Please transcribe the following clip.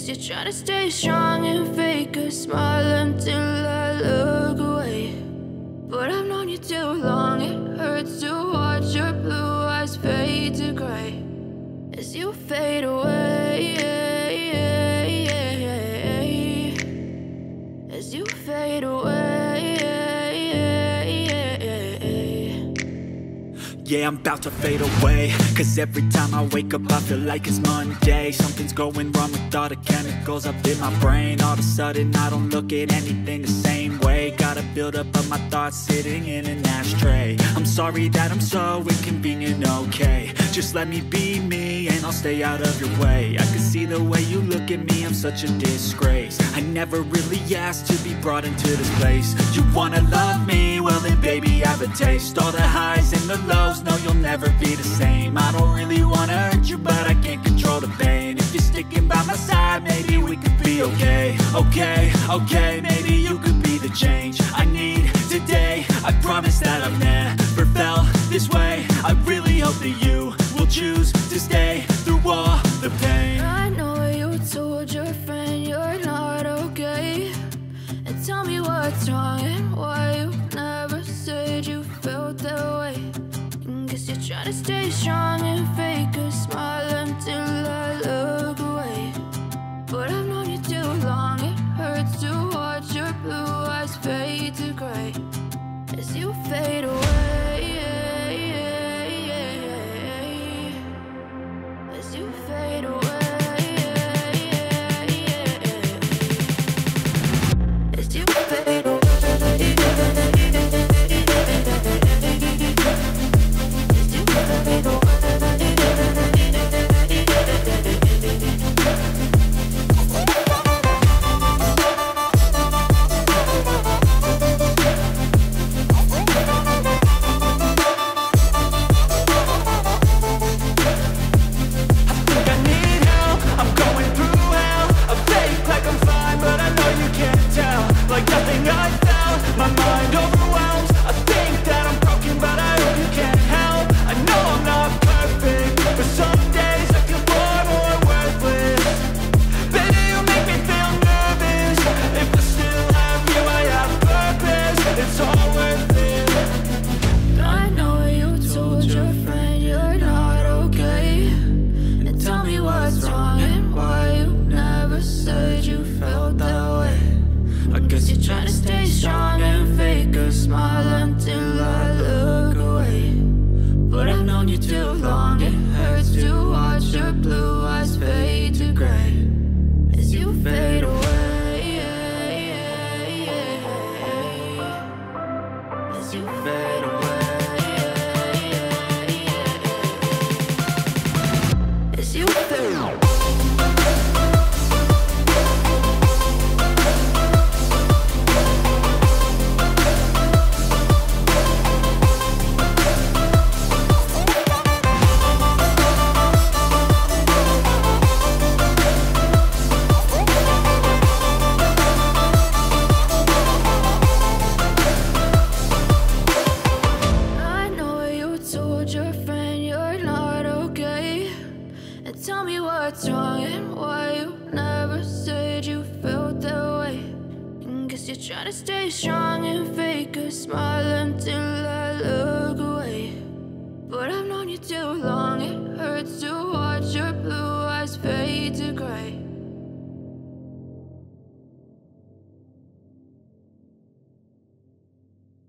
Guess you're trying to stay strong and fake a smile until I look away. But I've known you too long, it hurts to watch your blue eyes fade to gray as you fade away, as you fade away. Yeah, I'm about to fade away, cause every time I wake up I feel like it's Monday. Something's going wrong with all the chemicals up in my brain. All of a sudden I don't look at anything the same way. Gotta build up of my thoughts sitting in an ashtray. I'm sorry that I'm so inconvenient, okay. Just let me be me and I'll stay out of your way. I can see the way you look at me, I'm such a disgrace. I never really asked to be brought into this place. You wanna love me? Well then baby have a taste. All the highs and the lows, no you'll never be the same. I don't really wanna hurt you but I can't control the pain. If you're sticking by my side maybe we could be okay. Okay, maybe you could be the change I need today. I promise that I've never felt this way. I really hope that you will choose to stay through all the pain. I know you told your friend you're not okay, and tell me what's wrong and why you never said you felt that way. And guess you're trying to stay strong and fake a smile until I look away. But I've known you too long, it hurts to watch your blue eyes fade to gray as you fade away, as you fade away, as you fade away. Trying to stay strong and fake a smile until I look away. But I've known you too long, it hurts to watch